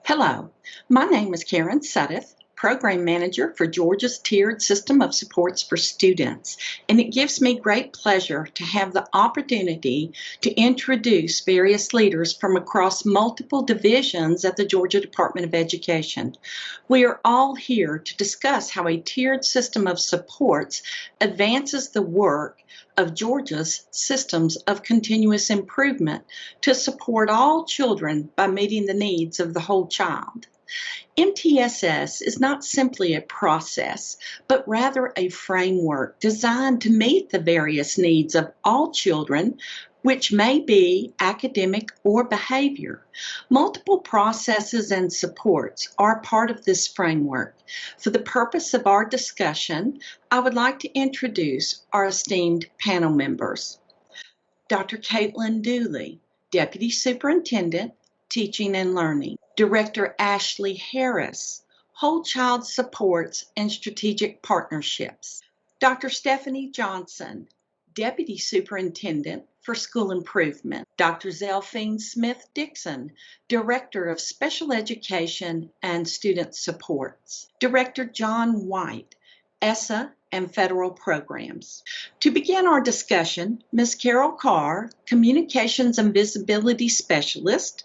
Hello, my name is Karen Suddeth, Program Manager for Georgia's Tiered System of Supports for Students, and it gives me great pleasure to have the opportunity to introduce various leaders from across multiple divisions at the Georgia Department of Education. We are all here to discuss how a tiered system of supports advances the work of Georgia's systems of continuous improvement to support all children by meeting the needs of the whole child. MTSS is not simply a process, but rather a framework designed to meet the various needs of all children, which may be academic or behavior. Multiple processes and supports are part of this framework. For the purpose of our discussion, I would like to introduce our esteemed panel members. Dr. Caitlin Dooley, Deputy Superintendent, Teaching and Learning. Director Ashley Harris, Whole Child Supports and Strategic Partnerships. Dr. Stephanie Johnson, Deputy Superintendent for School Improvement. Dr. Zelphine Smith-Dixon, Director of Special Education and Student Supports. Director John White, ESSA and Federal Programs. To begin our discussion, Ms. Carol Carr, Communications and Visibility Specialist,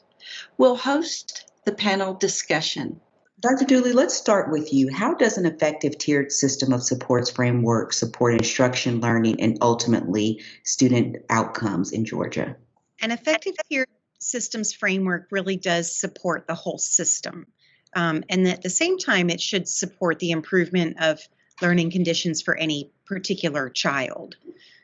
will host the panel discussion. Dr. Dooley, let's start with you. How does an effective tiered system of supports framework support instruction, learning, and ultimately student outcomes in Georgia? An effective tiered systems framework really does support the whole system. And at the same time, it should support the improvement of learning conditions for any particular child.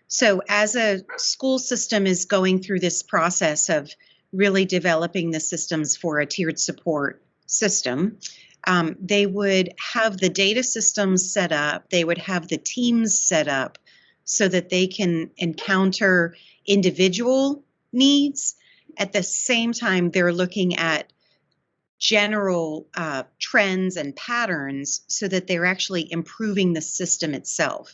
So as a school system is going through this process of really developing the systems for a tiered support system, they would have the data systems set up, they would have the teams set up so that they can encounter individual needs. At the same time, they're looking at general trends and patterns so that they're actually improving the system itself.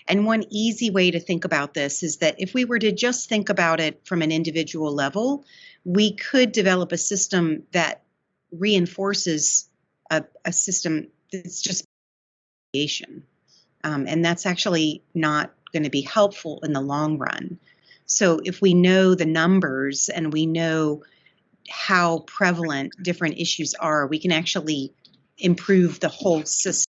And one easy way to think about this is that if we were to just think about it from an individual level, we could develop a system that reinforces a system that's just creation. And that's actually not going to be helpful in the long run. So if we know the numbers and we know how prevalent different issues are, we can actually improve the whole system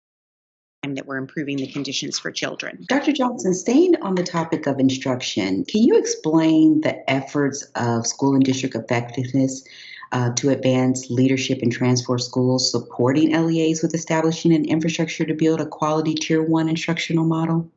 that we're improving the conditions for children. Dr. Johnson, staying on the topic of instruction, can you explain the efforts of school and district effectiveness to advance leadership and transform schools supporting LEAs with establishing an infrastructure to build a quality Tier 1 instructional model?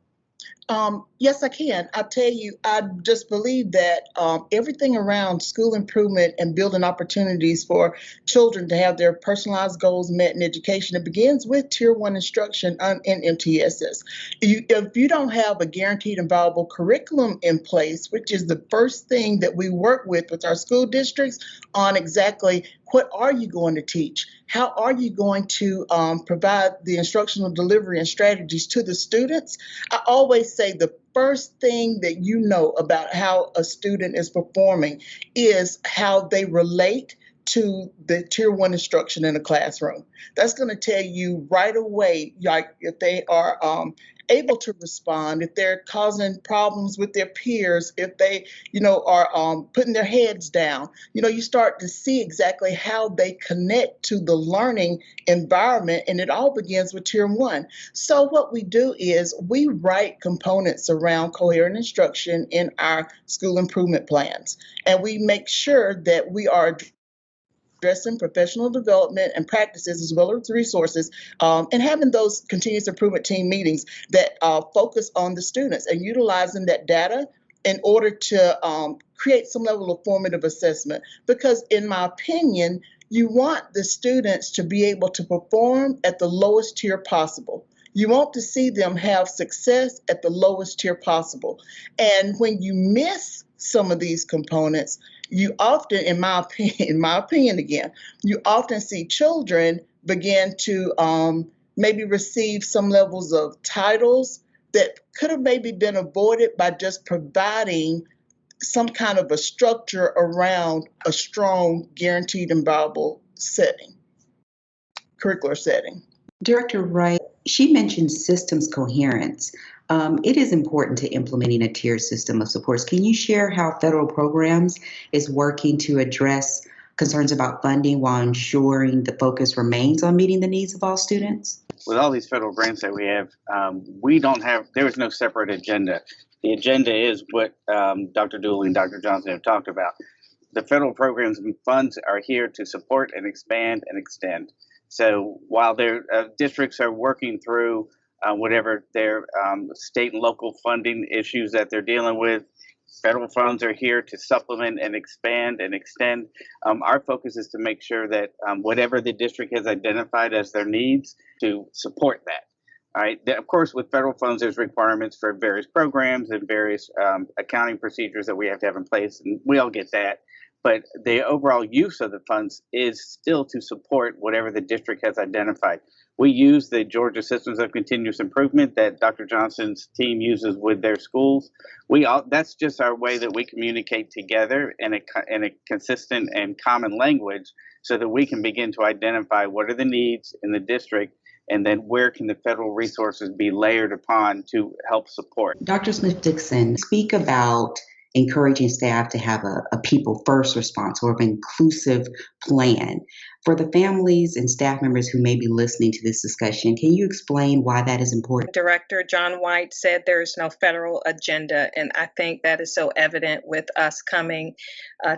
Yes, I can. I tell you, I just believe that everything around school improvement and building opportunities for children to have their personalized goals met in education, it begins with Tier 1 instruction in MTSS. If you don't have a guaranteed and viable curriculum in place, which is the first thing that we work with our school districts on exactly what are you going to teach? How are you going to provide the instructional delivery and strategies to the students? I always say the first thing that you know about how a student is performing is how they relate to the Tier 1 instruction in the classroom. That's going to tell you right away, like if they are able to respond, if they're causing problems with their peers, if they, are putting their heads down. You start to see exactly how they connect to the learning environment, and it all begins with Tier 1. So what we do is we write components around coherent instruction in our school improvement plans, and we make sure that we are addressing professional development and practices as well as resources, and having those continuous improvement team meetings that focus on the students and utilizing that data in order to create some level of formative assessment. Because in my opinion, you want the students to be able to perform at the lowest tier possible. You want to see them have success at the lowest tier possible. And when you miss some of these components, you often, in my opinion again, you often see children begin to maybe receive some levels of titles that could have maybe been avoided by just providing some kind of a structure around a strong, guaranteed and viable setting. curricular setting. Director Wright, she mentioned systems coherence. It is important to implementing a tiered system of supports. Can you share how federal programs is working to address concerns about funding while ensuring the focus remains on meeting the needs of all students? With all these federal grants that we have, there is no separate agenda. The agenda is what Dr. Dooley and Dr. Johnson have talked about. The federal programs and funds are here to support and expand and extend. So while their districts are working through whatever their state and local funding issues that they're dealing with, federal funds are here to supplement and expand and extend. Our focus is to make sure that whatever the district has identified as their needs, to support that. All right. Of course, with federal funds, there's requirements for various programs and various accounting procedures that we have to have in place, and we all get that. But the overall use of the funds is still to support whatever the district has identified. We use the Georgia Systems of Continuous Improvement that Dr. Johnson's team uses with their schools. That's just our way that we communicate together in a consistent and common language so that we can begin to identify what are the needs in the district and then where can the federal resources be layered upon to help support. Dr. Smith-Dixon, speak about encouraging staff to have a people first response or an inclusive plan. For the families and staff members who may be listening to this discussion, can you explain why that is important? Director John White said there is no federal agenda, and I think that is so evident with us coming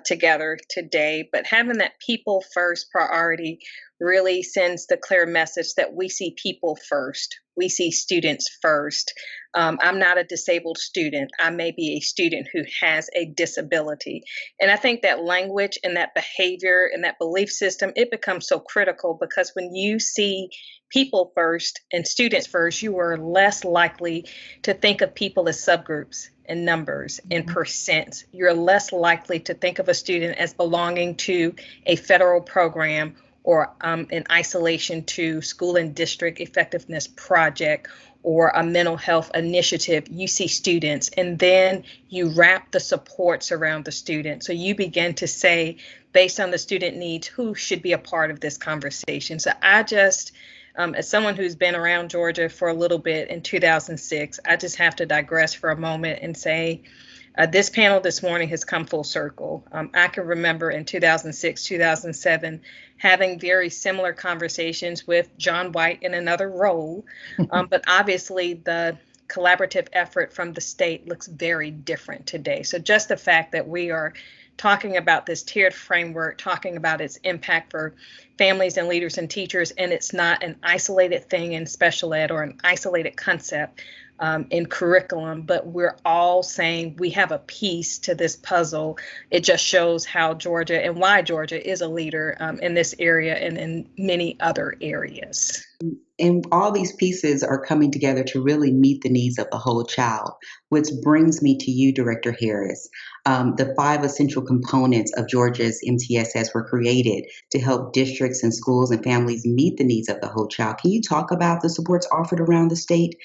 together today. But having that people first priority really sends the clear message that we see people first. We see students first. I'm not a disabled student. I may be a student who has a disability. And I think that language and that behavior and that belief system, it becomes so critical because when you see people first and students first, you are less likely to think of people as subgroups and numbers and percents. You're less likely to think of a student as belonging to a federal program or in isolation to school and district effectiveness project or a mental health initiative. You see students and then you wrap the supports around the student. So you begin to say, based on the student needs, who should be a part of this conversation. So I just, as someone who's been around Georgia for a little bit in 2006, I just have to digress for a moment and say, this panel this morning has come full circle. I can remember in 2006, 2007, having very similar conversations with John White in another role, but obviously the collaborative effort from the state looks very different today. So just the fact that we are talking about this tiered framework, talking about its impact for families and leaders and teachers, and it's not an isolated thing in special ed or an isolated concept in curriculum, but we're all saying we have a piece to this puzzle. It just shows how Georgia and why Georgia is a leader in this area and in many other areas. And all these pieces are coming together to really meet the needs of the whole child, which brings me to you, Director Harris. The 5 essential components of Georgia's MTSS were created to help districts and schools and families meet the needs of the whole child. Can you talk about the supports offered around the state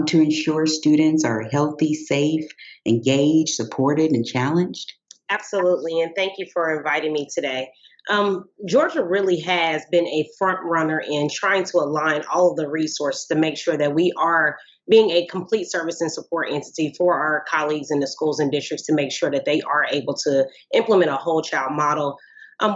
to ensure students are healthy, safe, engaged, supported, and challenged? Absolutely, and thank you for inviting me today. Georgia really has been a front runner in trying to align all of the resources to make sure that we are being a complete service and support entity for our colleagues in the schools and districts to make sure that they are able to implement a whole child model.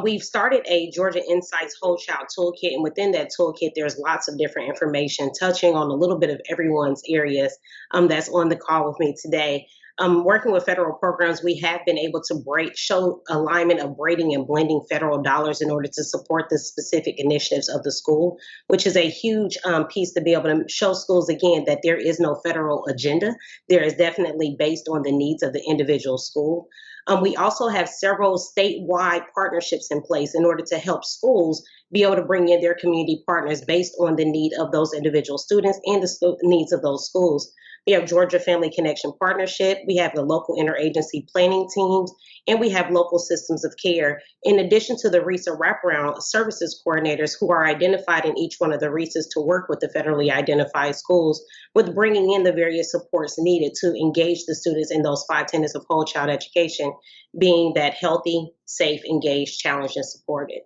We've started a Georgia Insights Whole Child Toolkit, and within that toolkit, there's lots of different information touching on a little bit of everyone's areas that's on the call with me today. Working with federal programs, we have been able to show alignment of braiding and blending federal dollars in order to support the specific initiatives of the school, which is a huge piece to be able to show schools, again, that there is no federal agenda. There is definitely based on the needs of the individual school. We also have several statewide partnerships in place in order to help schools be able to bring in their community partners based on the need of those individual students and the needs of those schools. We have Georgia Family Connection Partnership. We have the local interagency planning teams, and we have local systems of care. In addition to the RESA wraparound services coordinators who are identified in each one of the RESAs to work with the federally identified schools with bringing in the various supports needed to engage the students in those 5 tenets of whole child education, being that healthy, safe, engaged, challenged, and supported.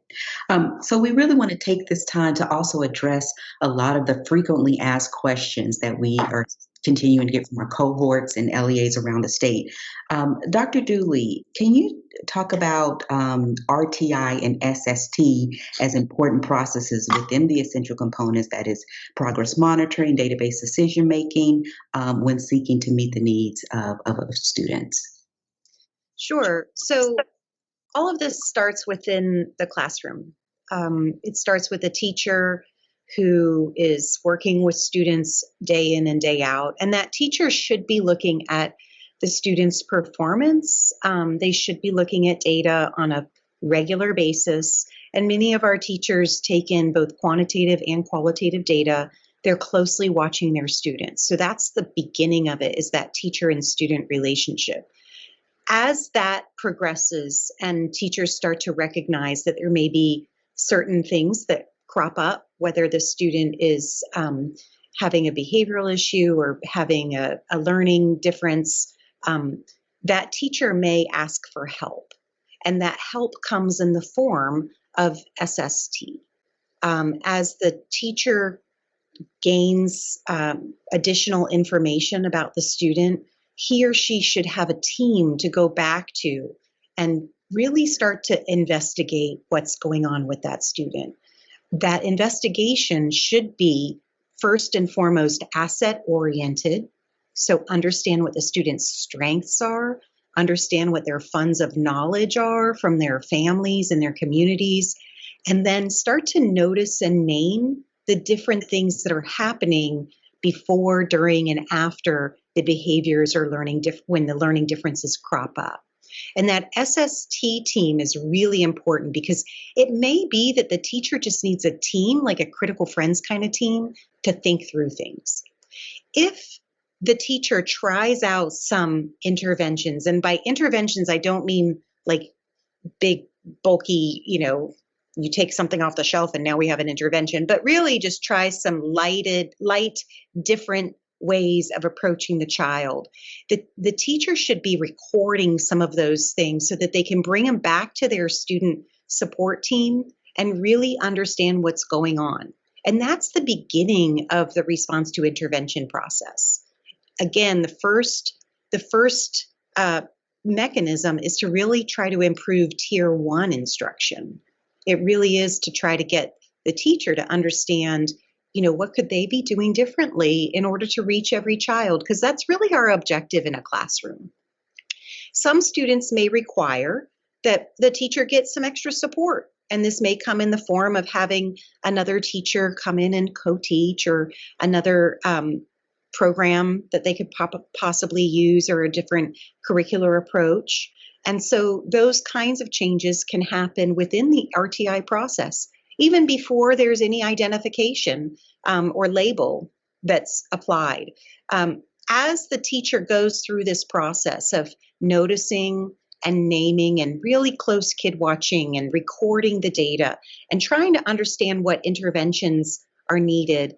So we really want to take this time to also address a lot of the frequently asked questions that we are continuing to get from our cohorts and LEAs around the state. Dr. Dooley, can you talk about RTI and SST as important processes within the essential components, that is progress monitoring, database decision making, when seeking to meet the needs of students? Sure. So all of this starts within the classroom. It starts with a teacher who is working with students day in and day out, and that teacher should be looking at the students' performance. They should be looking at data on a regular basis, and many of our teachers take in both quantitative and qualitative data. They're closely watching their students. So that's the beginning of it, is that teacher and student relationship. As that progresses and teachers start to recognize that there may be certain things that crop up, whether the student is having a behavioral issue or having a learning difference, that teacher may ask for help. And that help comes in the form of SST. As the teacher gains additional information about the student, he or she should have a team to go back to and really start to investigate what's going on with that student. That investigation should be first and foremost asset oriented. So understand what the student's strengths are, understand what their funds of knowledge are from their families and their communities, and then start to notice and name the different things that are happening before, during, and after the behaviors or when the learning differences crop up. And that SST team is really important because it may be that the teacher just needs a team, like a critical friends kind of team, to think through things. If the teacher tries out some interventions, and by interventions, I don't mean like big, bulky, you take something off the shelf and now we have an intervention, but really just try some light, different ways of approaching the child. The teacher should be recording some of those things so that they can bring them back to their student support team and really understand what's going on. And that's the beginning of the response to intervention process. Again, the first mechanism is to really try to improve tier 1 instruction. It really is to try to get the teacher to understand, what could they be doing differently in order to reach every child? Because that's really our objective in a classroom. Some students may require that the teacher get some extra support, and this may come in the form of having another teacher come in and co-teach, or another program that they could possibly use, or a different curricular approach. And so those kinds of changes can happen within the RTI process, even before there's any identification or label that's applied. As the teacher goes through this process of noticing and naming and really close kid watching and recording the data and trying to understand what interventions are needed,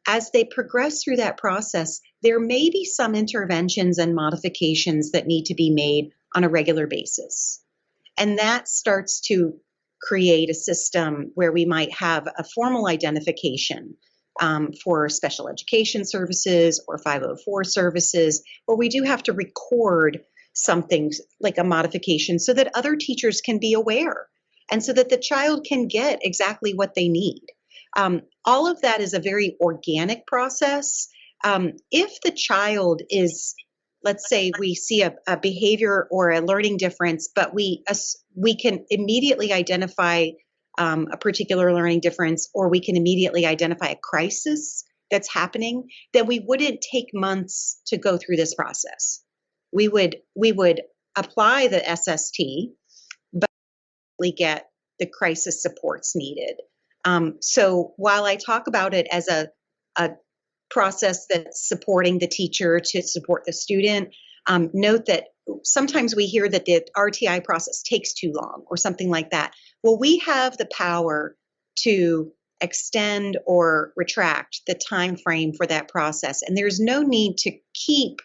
as they progress through that process, there may be some interventions and modifications that need to be made on a regular basis. And that starts to create a system where we might have a formal identification for special education services or 504 services, where we do have to record something like a modification so that other teachers can be aware and so that the child can get exactly what they need. All of that is a very organic process. If the child is, let's say we see a behavior or a learning difference, but we can immediately identify a particular learning difference, or we can immediately identify a crisis that's happening, then we wouldn't take months to go through this process. We would apply the SST, but we get the crisis supports needed. So while I talk about it as a process that's supporting the teacher to support the student. Note that sometimes we hear that the RTI process takes too long or something like that. Well, we have the power to extend or retract the time frame for that process, and there's no need to keep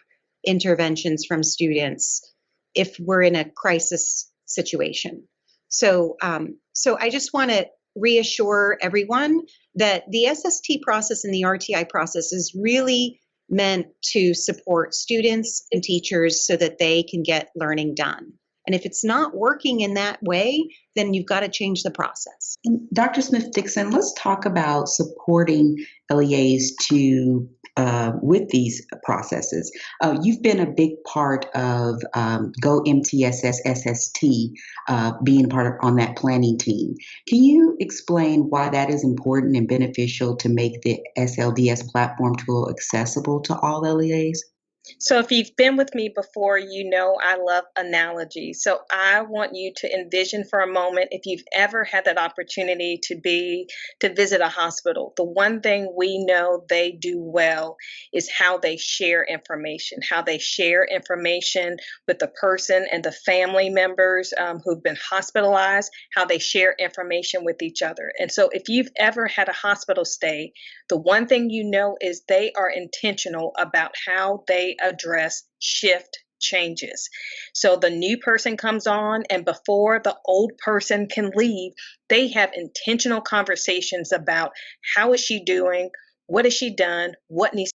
interventions from students if we're in a crisis situation. So I just want to reassure everyone that the SST process and the RTI process is really meant to support students and teachers so that they can get learning done. And if it's not working in that way, then you've got to change the process. And Dr. Smith-Dixon, let's talk about supporting LEAs with these processes. You've been a big part of Go MTSS SST, being on that planning team. Can you explain why that is important and beneficial to make the SLDS platform tool accessible to all LEAs? So if you've been with me before, you know I love analogies. So I want you to envision for a moment, if you've ever had that opportunity to visit a hospital, the one thing we know they do well is how they share information, with the person and the family members who've been hospitalized, how they share information with each other. And so if you've ever had a hospital stay, the one thing you know is they are intentional about how they address shift changes. So the new person comes on, and before the old person can leave, they have intentional conversations about how is she doing, what has she done, what needs.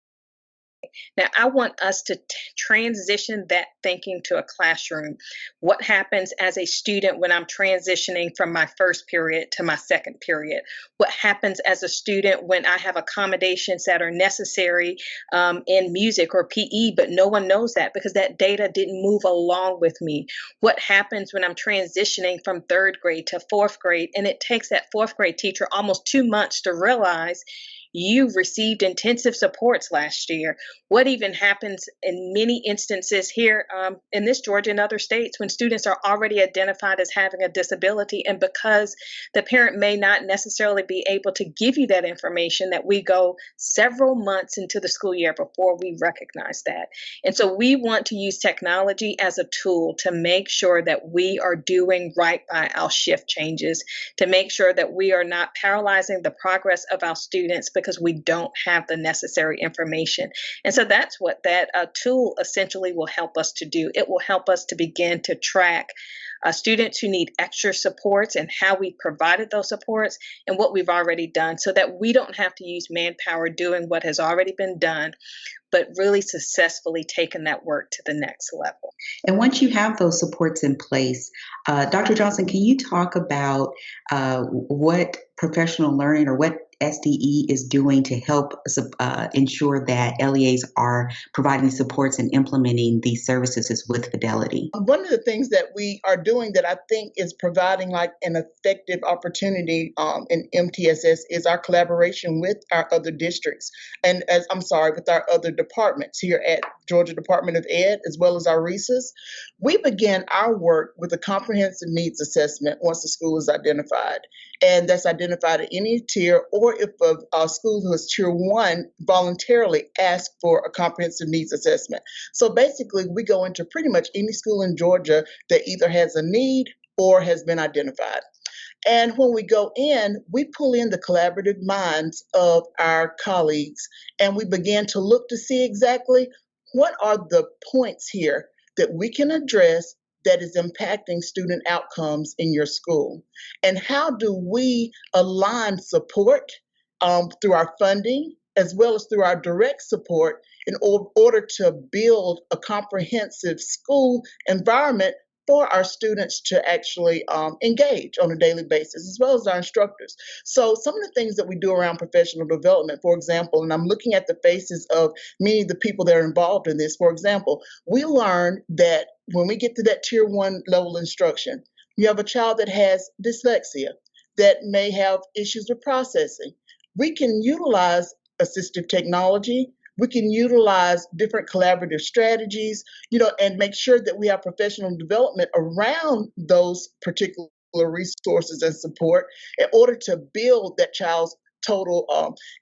Now, I want us to transition that thinking to a classroom. What happens as a student when I'm transitioning from my first period to my second period? What happens as a student when I have accommodations that are necessary in music or PE, but no one knows that because that data didn't move along with me? What happens when I'm transitioning from third grade to fourth grade, and it takes that fourth grade teacher almost 2 months to realize you received intensive supports last year? What even happens in many instances here in this Georgia and other states when students are already identified as having a disability, and because the parent may not necessarily be able to give you that information, that we go several months into the school year before we recognize that. And so we want to use technology as a tool to make sure that we are doing right by our shift changes, to make sure that we are not paralyzing the progress of our students because we don't have the necessary information. And so that's what that tool essentially will help us to do. It will help us to begin to track students who need extra supports and how we provided those supports and what we've already done, so that we don't have to use manpower doing what has already been done, but really successfully taken that work to the next level. And once you have those supports in place, Dr. Johnson, can you talk about what professional learning or what SDE is doing to help ensure that LEAs are providing supports and implementing these services with fidelity? One of the things that we are doing that I think is providing like an effective opportunity in MTSS is our collaboration with our other districts and with our other departments here at Georgia Department of Ed, as well as our RESAs. We began our work with a comprehensive needs assessment once the school is identified. And that's identified at any tier, or if a school who is tier 1 voluntarily asks for a comprehensive needs assessment. So basically, we go into pretty much any school in Georgia that either has a need or has been identified. And when we go in, we pull in the collaborative minds of our colleagues, and we begin to look to see exactly what are the points here that we can address that is impacting student outcomes in your school. And how do we align support through our funding as well as through our direct support in order to build a comprehensive school environment for our students to actually engage on a daily basis, as well as our instructors. So some of the things that we do around professional development, for example, and I'm looking at the faces of many of the people that are involved in this. For example, we learn that when we get to that tier 1 level instruction, you have a child that has dyslexia, that may have issues with processing. We can utilize assistive technology. We can utilize different collaborative strategies, and make sure that we have professional development around those particular resources and support in order to build that child's total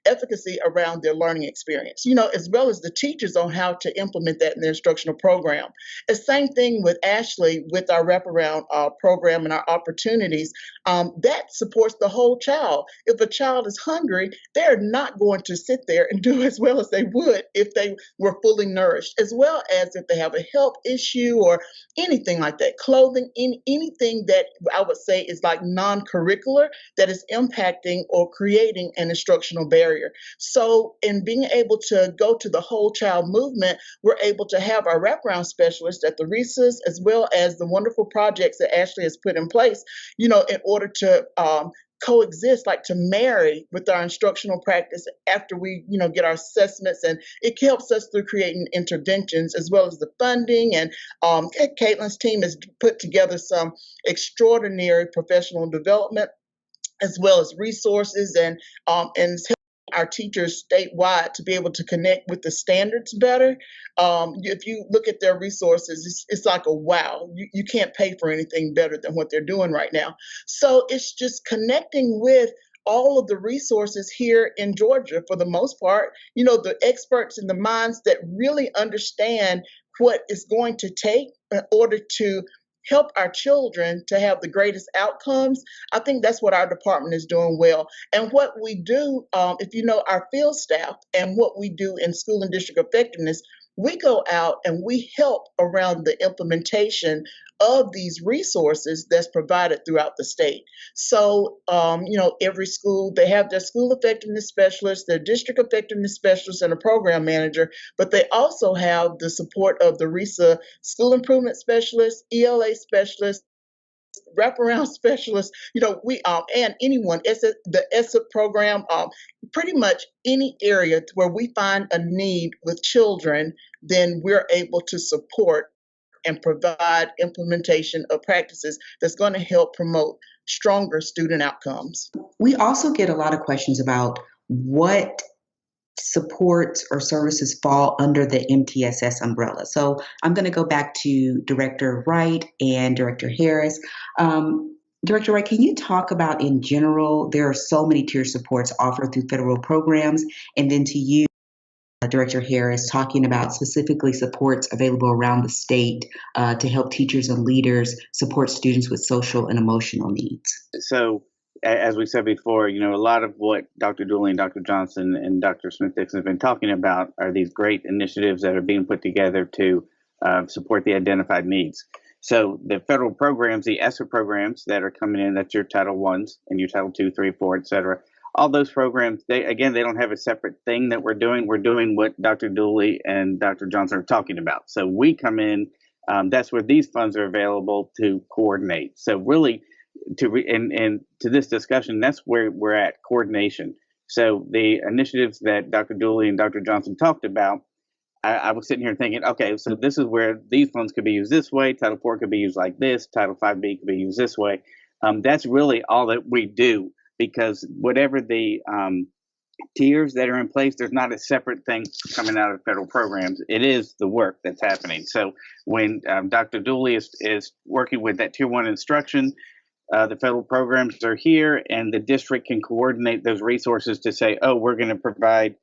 efficacy around their learning experience, as well as the teachers on how to implement that in their instructional program. The same thing with Ashley with our wraparound program and our opportunities. That supports the whole child. If a child is hungry, they're not going to sit there and do as well as they would if they were fully nourished, as well as if they have a health issue or anything like that, clothing, anything that I would say is like non-curricular that is impacting or creating an instructional barrier. So in being able to go to the whole child movement, we're able to have our wraparound specialists at the RESAs, as well as the wonderful projects that Ashley has put in place, in order to coexist, like to marry with our instructional practice after we, get our assessments, and it helps us through creating interventions as well as the funding. And Caitlin's team has put together some extraordinary professional development as well as resources, and it's helping our teachers statewide to be able to connect with the standards better. If you look at their resources, it's like a wow. You can't pay for anything better than what they're doing right now. So it's just connecting with all of the resources here in Georgia for the most part, the experts and the minds that really understand what it's going to take in order to help our children to have the greatest outcomes. I think that's what our department is doing well. And what we do, if you know our field staff and what we do in school and district effectiveness, we go out and we help around the implementation of these resources that's provided throughout the state. So, every school, they have their school effectiveness specialist, their district effectiveness specialist, and a program manager, but they also have the support of the RESA school improvement specialist, ELA specialist, wraparound specialists, we and anyone, the ESSA program, pretty much any area where we find a need with children, then we're able to support and provide implementation of practices that's going to help promote stronger student outcomes. We also get a lot of questions about what supports or services fall under the MTSS umbrella. So I'm going to go back to Director Wright and Director Harris. Director Wright, can you talk about, in general, there are so many tier supports offered through federal programs, and then to you, Director Harris, talking about specifically supports available around the state to help teachers and leaders support students with social and emotional needs. So, as we said before, a lot of what Dr. Dooley, Dr. Johnson, and Dr. Smith-Dixon have been talking about are these great initiatives that are being put together to support the identified needs. So the federal programs, the ESSA programs that are coming in, that's your Title Is and your Title II, III, IV, et cetera. All those programs, they don't have a separate thing that we're doing. We're doing what Dr. Dooley and Dr. Johnson are talking about. So we come in, that's where these funds are available to coordinate. So really, to this discussion, that's where we're at, coordination. So the initiatives that Dr. Dooley and Dr. Johnson talked about, I was sitting here thinking, okay, so this is where these funds could be used this way. Title IV could be used like this. Title V-B could be used this way. That's really all that we do, because whatever the tiers that are in place, there's not a separate thing coming out of federal programs. It is the work that's happening. So when Dr. Dooley is working with that Tier 1 instruction, the federal programs are here, and the district can coordinate those resources to say, oh, we're going to provide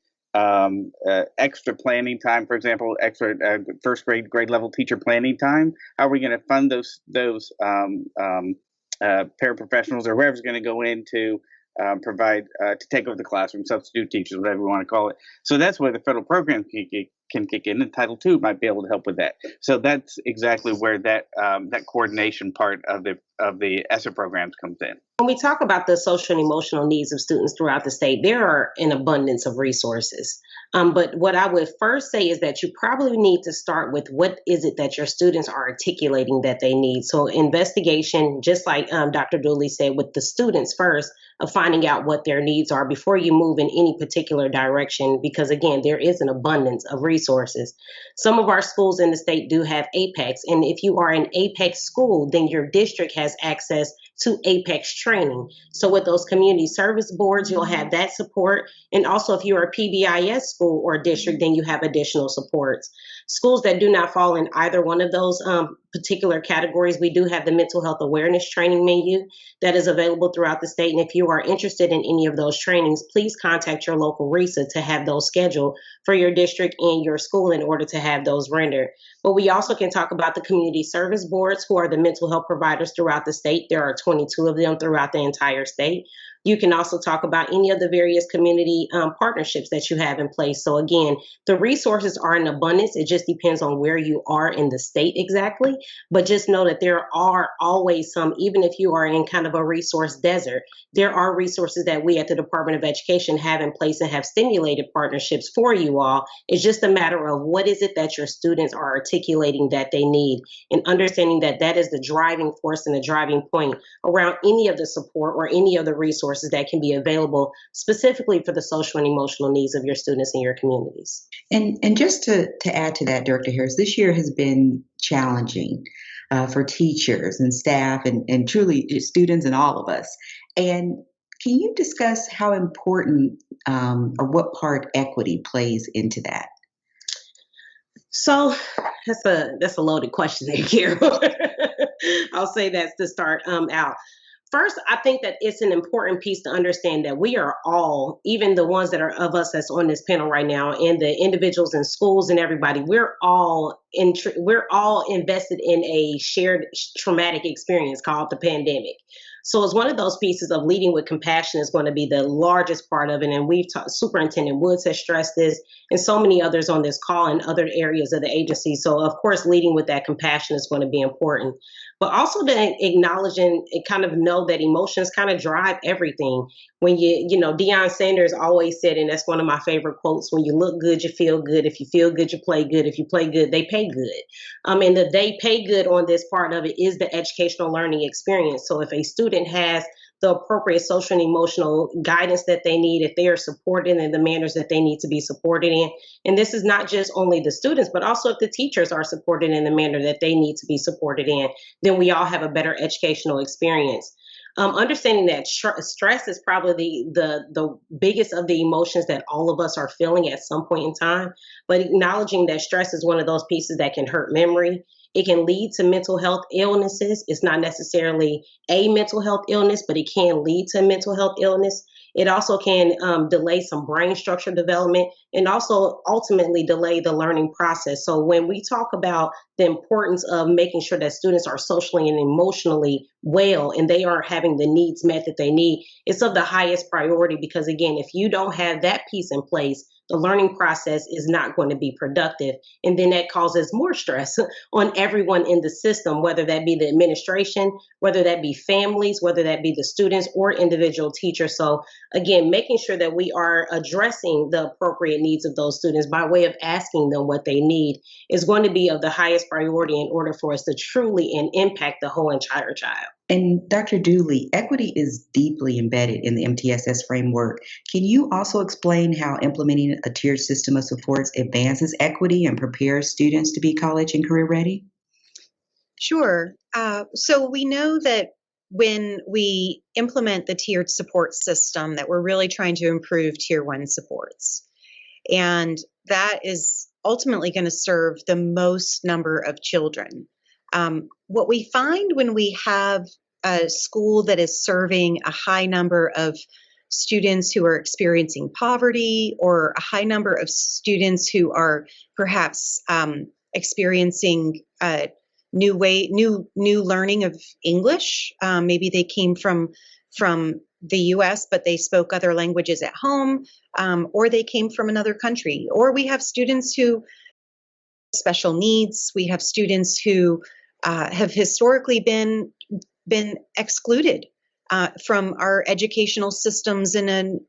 extra planning time, for example, extra first grade level teacher planning time. How are we going to fund those paraprofessionals or whoever's going to go in to provide to take over the classroom, substitute teachers, whatever we want to call it. So that's where the federal program can kick in, and Title II might be able to help with that. So that's exactly where that coordination part of the ESSA programs comes in. When we talk about the social and emotional needs of students throughout the state, there are an abundance of resources. But what I would first say is that you probably need to start with what is it that your students are articulating that they need. So investigation, just like Dr. Dooley said, with the students first, of finding out what their needs are before you move in any particular direction, because again, there is an abundance of resources. Some of our schools in the state do have APEX, and if you are an APEX school, then your district has access to APEX training. So with those community service boards, you'll have that support. And also if you're a PBIS school or district, then you have additional supports. Schools that do not fall in either one of those particular categories, we do have the mental health awareness training menu that is available throughout the state. And if you are interested in any of those trainings, please contact your local RESA to have those scheduled for your district and your school in order to have those rendered. But we also can talk about the community service boards, who are the mental health providers throughout the state. There are 22 of them throughout the entire state. You can also talk about any of the various community partnerships that you have in place. So again, the resources are in abundance. It just depends on where you are in the state exactly. But just know that there are always some, even if you are in kind of a resource desert, there are resources that we at the Department of Education have in place and have stimulated partnerships for you all. It's just a matter of what is it that your students are articulating that they need, and understanding that that is the driving force and the driving point around any of the support or any of the resources that can be available specifically for the social and emotional needs of your students in your communities. And just to add to that, Director Harris, this year has been challenging for teachers and staff and truly students and all of us. And can you discuss how important or what part equity plays into that? So that's a loaded question there, Carol. I'll say that's to start out. First, I think that it's an important piece to understand that we are all, even the ones that are of us that's on this panel right now, and the individuals in schools and everybody, we're all invested in a shared traumatic experience called the pandemic. So it's one of those pieces of leading with compassion is going to be the largest part of it. And we've talked, Superintendent Woods has stressed this, and so many others on this call in other areas of the agency. So of course, leading with that compassion is going to be important. But also to acknowledge and kind of know that emotions kind of drive everything. When Deion Sanders always said, and that's one of my favorite quotes, when you look good, you feel good. If you feel good, you play good. If you play good, they pay good. And the they pay good on this part of it is the educational learning experience. So if a student has the appropriate social and emotional guidance that they need, if they are supported in the manners that they need to be supported in. And this is not just only the students, but also if the teachers are supported in the manner that they need to be supported in, then we all have a better educational experience. Understanding that stress is probably the biggest of the emotions that all of us are feeling at some point in time, but acknowledging that stress is one of those pieces that can hurt memory. It can lead to mental health illnesses. It's not necessarily a mental health illness, but it can lead to mental health illness. It also can delay some brain structure development and also ultimately delay the learning process. So when we talk about the importance of making sure that students are socially and emotionally well and they are having the needs met that they need, it's of the highest priority because, again, if you don't have that piece in place, the learning process is not going to be productive. And then that causes more stress on everyone in the system, whether that be the administration, whether that be families, whether that be the students or individual teachers. So again, making sure that we are addressing the appropriate needs of those students by way of asking them what they need is going to be of the highest priority in order for us to truly impact the whole entire child. And Dr. Dooley, equity is deeply embedded in the MTSS framework. Can you also explain how implementing a tiered system of supports advances equity and prepares students to be college and career ready? Sure. So we know that when we implement the tiered support system, that we're really trying to improve tier 1 supports. And that is ultimately going to serve the most number of children. What we find when we have a school that is serving a high number of students who are experiencing poverty, or a high number of students who are perhaps experiencing new learning of English. Maybe they came from the U.S., but they spoke other languages at home, or they came from another country. Or we have students who have special needs. We have students who have historically been excluded from our educational systems in an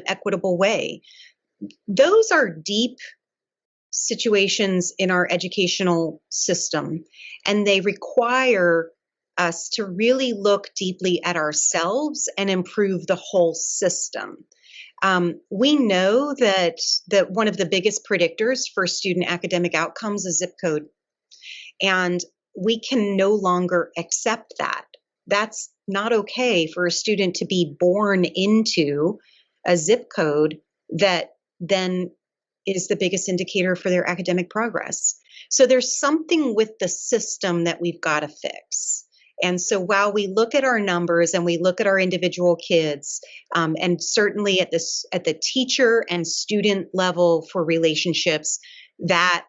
equitable way. Those are deep situations in our educational system, and they require us to really look deeply at ourselves and improve the whole system. We know that one of the biggest predictors for student academic outcomes is zip code, and we can no longer accept that. That's not okay for a student to be born into a zip code that then is the biggest indicator for their academic progress. So there's something with the system that we've got to fix. And so while we look at our numbers and we look at our individual kids, and certainly at the teacher and student level for relationships, that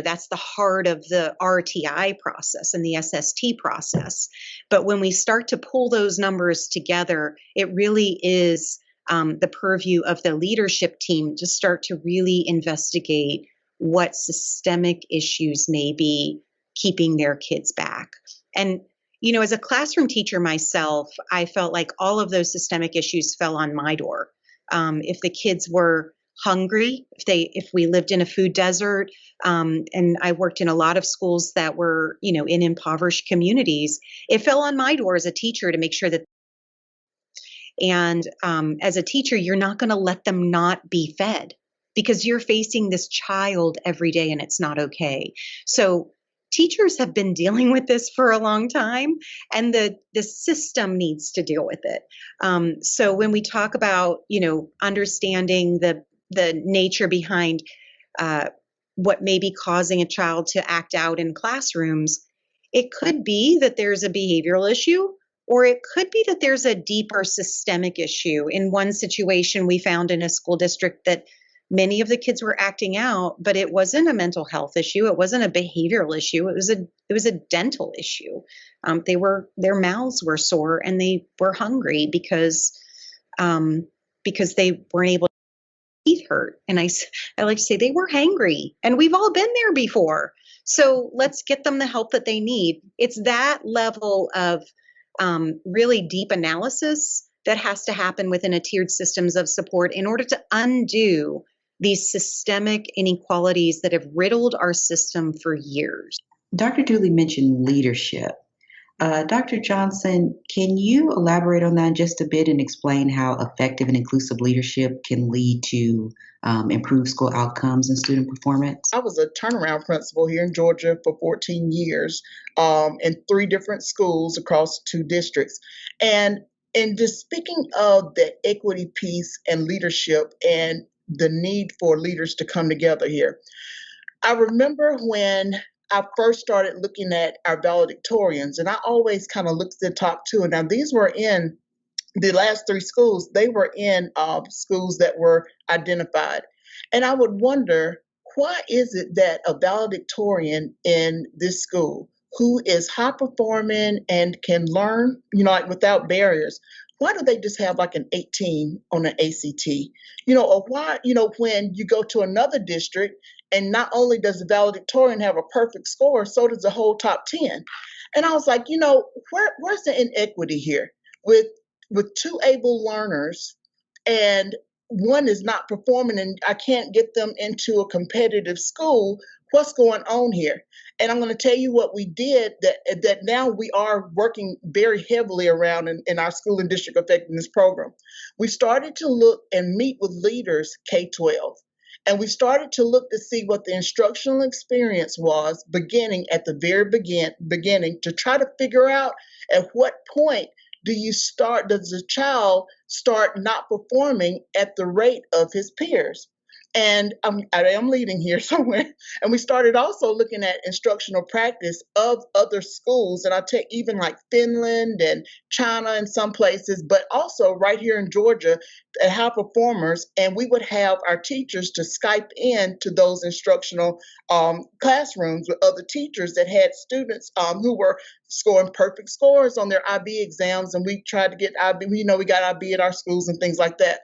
that's the heart of the RTI process and the SST process. But when we start to pull those numbers together, it really is the purview of the leadership team to start to really investigate what systemic issues may be keeping their kids back. And as a classroom teacher myself, I felt like all of those systemic issues fell on my door. If the kids were hungry, if we lived in a food desert, and I worked in a lot of schools that were, in impoverished communities, it fell on my door as a teacher to make sure that. And as a teacher, you're not going to let them not be fed because you're facing this child every day and it's not okay. So teachers have been dealing with this for a long time, and the system needs to deal with it. So when we talk about, understanding the nature behind what may be causing a child to act out in classrooms, it could be that there's a behavioral issue, or it could be that there's a deeper systemic issue. In one situation, we found in a school district that many of the kids were acting out, but it wasn't a mental health issue. It wasn't a behavioral issue. It was a dental issue. Their mouths were sore and they were hungry because they weren't able to teeth hurt. And I like to say they were hangry, and we've all been there before. So let's get them the help that they need. It's that level of really deep analysis that has to happen within a tiered systems of support in order to undo these systemic inequalities that have riddled our system for years. Dr. Dooley mentioned leadership. Dr. Johnson, can you elaborate on that just a bit and explain how effective and inclusive leadership can lead to improved school outcomes and student performance? I was a turnaround principal here in Georgia for 14 years in 3 different schools across 2 districts. And just speaking of the equity piece and leadership and the need for leaders to come together here, I remember when I first started looking at our valedictorians, and I always kind of looked at the top 2. And now these were in the last 3 schools, they were in schools that were identified. And I would wonder, why is it that a valedictorian in this school who is high performing and can learn, like without barriers, why do they just have like an 18 on an ACT? Or why, when you go to another district and not only does the valedictorian have a perfect score, so does the whole top 10. And I was like, where's the inequity here with 2 able learners and one is not performing and I can't get them into a competitive school? What's going on here? And I'm going to tell you what we did that now we are working very heavily around in our school and district effectiveness program. We started to look and meet with leaders K-12. And we started to look to see what the instructional experience was beginning at the very beginning to try to figure out at what point does the child start not performing at the rate of his peers? And I am leading here somewhere. And we started also looking at instructional practice of other schools. And I take even like Finland and China in some places, but also right here in Georgia, high performers. And we would have our teachers to Skype in to those instructional classrooms with other teachers that had students who were scoring perfect scores on their IB exams. And we tried to get IB, we got IB at our schools and things like that.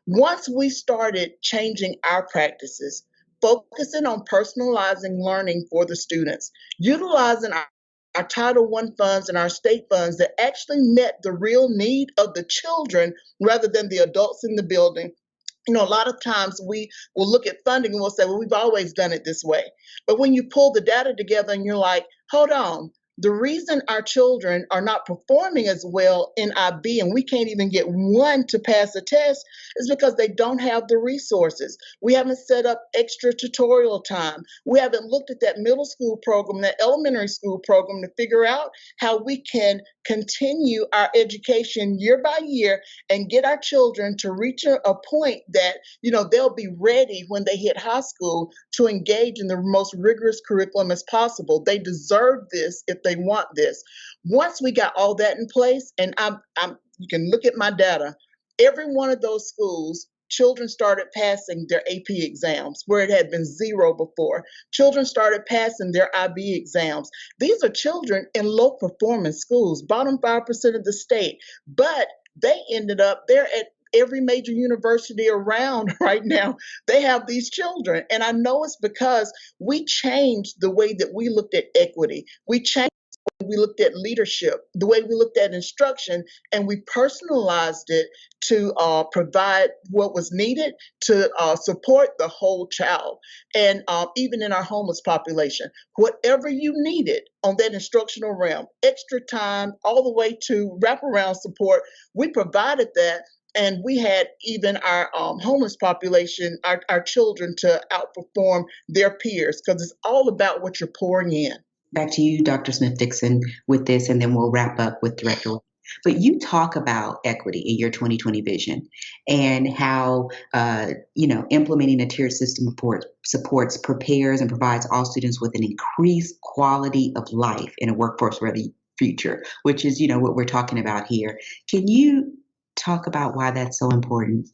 Once we started changing our practices, focusing on personalizing learning for the students, utilizing our Title I funds and our state funds that actually met the real need of the children rather than the adults in the building. A lot of times we will look at funding and we'll say, well, we've always done it this way. But when you pull the data together and you're like, hold on, The reason our children are not performing as well in IB and we can't even get one to pass a test is because they don't have the resources. We haven't set up extra tutorial time. We haven't looked at that middle school program, that elementary school program to figure out how we can continue our education year by year and get our children to reach a point that, they'll be ready when they hit high school to engage in the most rigorous curriculum as possible. They deserve this if they want this. Once we got all that in place, and you can look at my data, every one of those schools, children started passing their AP exams where it had been 0 before. Children started passing their IB exams. These are children in low performance schools, bottom 5% of the state, but they ended up, they're at every major university around right now. They have these children. And I know it's because we changed the way that we looked at equity. We changed the way we looked at leadership, the way we looked at instruction, and we personalized it to provide what was needed to support the whole child. And even in our homeless population, whatever you needed on that instructional realm, extra time, all the way to wraparound support, we provided that. And we had even our homeless population, our children, to outperform their peers, because it's all about what you're pouring in. Back to you, Dr. Smith-Dixon, with this, and then we'll wrap up with Director. But you talk about equity in your 2020 vision and how, implementing a tiered system of supports, prepares, and provides all students with an increased quality of life in a workforce-ready future, which is, what we're talking about here. Can you talk about why that's so important?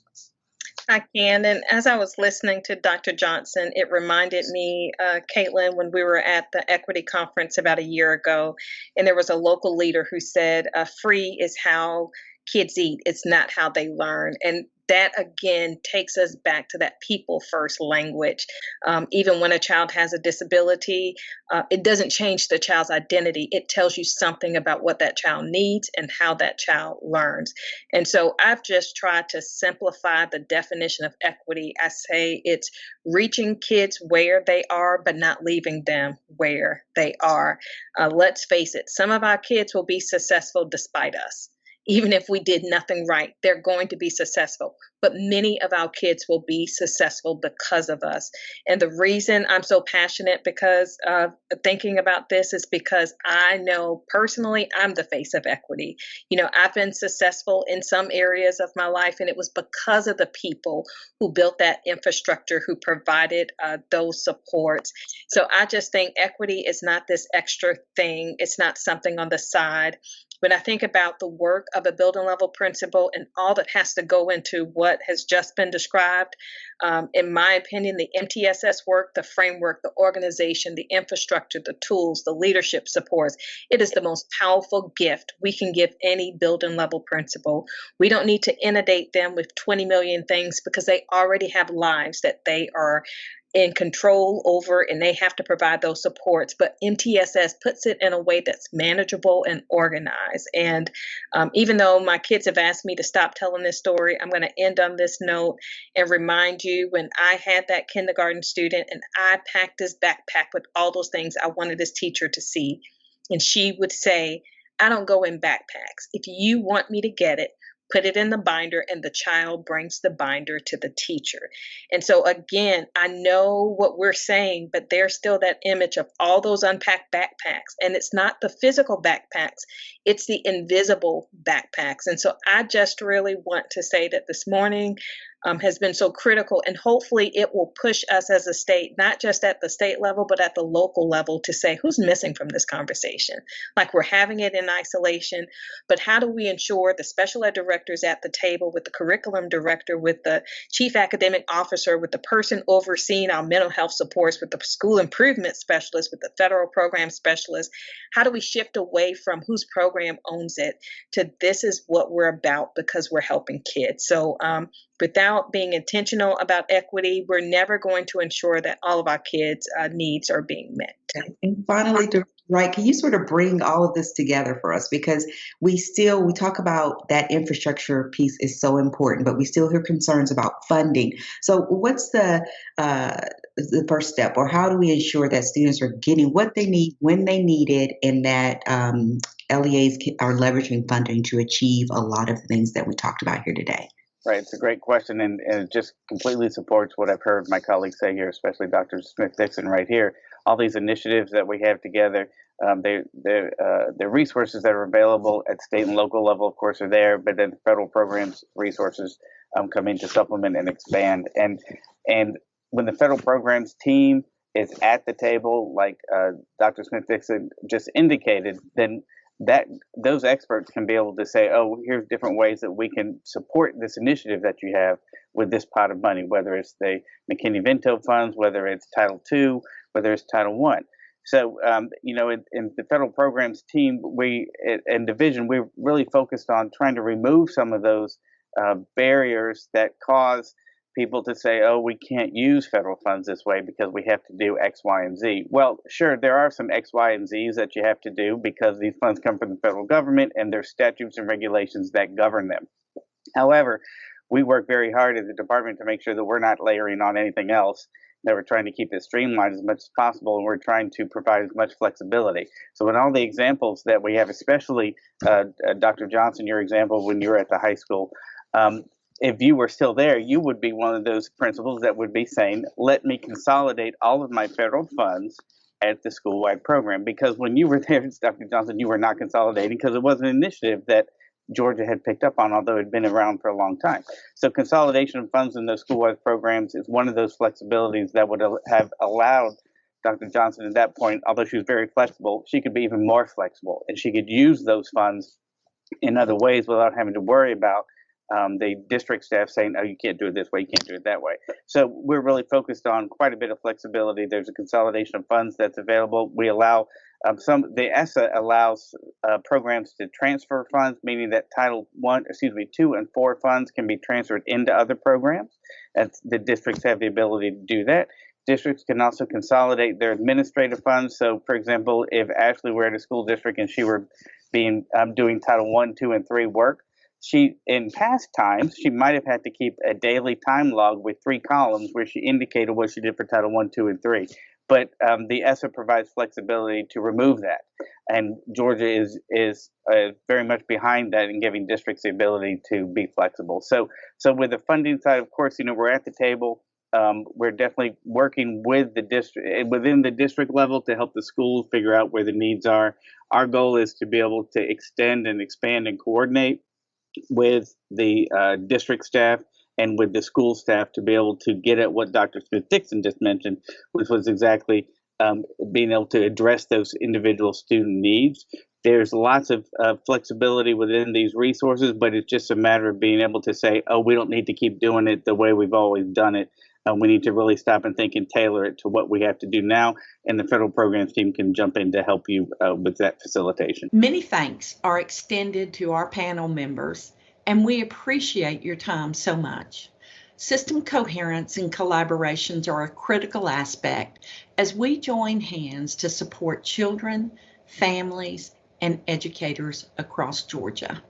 I can. And as I was listening to Dr. Johnson, it reminded me, Caitlin, when we were at the equity conference about a year ago, and there was a local leader who said, free is how kids eat. It's not how they learn. And that, again, takes us back to that people first language. Even when a child has a disability, it doesn't change the child's identity. It tells you something about what that child needs and how that child learns. And so I've just tried to simplify the definition of equity. I say it's reaching kids where they are, but not leaving them where they are. Let's face it, some of our kids will be successful despite us. Even if we did nothing right, they're going to be successful. But many of our kids will be successful because of us. And the reason I'm so passionate because thinking about this is because I know personally I'm the face of equity. I've been successful in some areas of my life, and it was because of the people who built that infrastructure, who provided those supports. So I just think equity is not this extra thing. It's not something on the side. When I think about the work of a building level principal and all that has to go into what has just been described, in my opinion, the MTSS work, the framework, the organization, the infrastructure, the tools, the leadership supports, it is the most powerful gift we can give any building level principal. We don't need to inundate them with 20 million things because they already have lives that they are in control over, and they have to provide those supports. But MTSS puts it in a way that's manageable and organized. And even though my kids have asked me to stop telling this story, I'm going to end on this note and remind you when I had that kindergarten student and I packed this backpack with all those things I wanted this teacher to see. And she would say, I don't go in backpacks. If you want me to get it, put it in the binder, and the child brings the binder to the teacher. And so again, I know what we're saying, but there's still that image of all those unpacked backpacks. And it's not the physical backpacks, it's the invisible backpacks. And so I just really want to say that this morning has been so critical, and hopefully it will push us as a state, not just at the state level, but at the local level, to say who's missing from this conversation. Like, we're having it in isolation, but how do we ensure the special ed directors at the table with the curriculum director, with the chief academic officer, with the person overseeing our mental health supports, with the school improvement specialist, with the federal program specialist, how do we shift away from whose program owns it to this is what we're about because we're helping kids. So without being intentional about equity, we're never going to ensure that all of our kids' needs are being met. And finally, right, can you sort of bring all of this together for us? Because we talk about that infrastructure piece is so important, but we still hear concerns about funding. So what's the the first step, or how do we ensure that students are getting what they need when they need it, and that LEAs are leveraging funding to achieve a lot of the things that we talked about here today? Right, it's a great question, and it just completely supports what I've heard my colleagues say here, especially Dr. Smith-Dixon right here. All these initiatives that we have together, the resources that are available at state and local level, of course, are there, but then federal programs resources come in to supplement and expand. And when the federal programs team is at the table, like Dr. Smith-Dixon just indicated, then those experts can be able to say, oh, here's different ways that we can support this initiative that you have with this pot of money, whether it's the McKinney-Vento funds, whether it's Title II, whether it's Title I. So, in the federal programs team, and division, we're really focused on trying to remove some of those barriers that cause people to say, oh, we can't use federal funds this way because we have to do X, Y, and Z. Well, sure, there are some X, Y, and Zs that you have to do because these funds come from the federal government and there's statutes and regulations that govern them. However, we work very hard as a department to make sure that we're not layering on anything else, that we're trying to keep it streamlined as much as possible, and we're trying to provide as much flexibility. So in all the examples that we have, especially Dr. Johnson, your example when you were at the high school, if you were still there, you would be one of those principals that would be saying, let me consolidate all of my federal funds at the school-wide program. Because when you were there, Dr. Johnson, you were not consolidating because it was an initiative that Georgia had picked up on, although it had been around for a long time. So consolidation of funds in those school-wide programs is one of those flexibilities that would have allowed Dr. Johnson at that point, although she was very flexible, she could be even more flexible, and she could use those funds in other ways without having to worry about the district staff saying, oh, you can't do it this way, you can't do it that way. So we're really focused on quite a bit of flexibility. There's a consolidation of funds that's available. We allow the ESSA allows programs to transfer funds, meaning that Title 2 and 4 funds can be transferred into other programs. The districts have the ability to do that. Districts can also consolidate their administrative funds. So, for example, if Ashley were at a school district and she were doing Title 1, 2, and 3 work, in past times, she might have had to keep a daily time log with 3 columns where she indicated what she did for Title 1, 2, and 3. But the ESSA provides flexibility to remove that. And Georgia is very much behind that in giving districts the ability to be flexible. So with the funding side, of course, we're at the table. We're definitely working with the district within the district level to help the schools figure out where the needs are. Our goal is to be able to extend and expand and coordinate with the district staff and with the school staff to be able to get at what Dr. Smith-Dixon just mentioned, which was exactly being able to address those individual student needs. There's lots of flexibility within these resources, but it's just a matter of being able to say, oh, we don't need to keep doing it the way we've always done it. We need to really stop and think and tailor it to what we have to do now, and the federal programs team can jump in to help you with that facilitation. Many thanks are extended to our panel members, and we appreciate your time so much. System coherence and collaborations are a critical aspect as we join hands to support children, families, and educators across Georgia.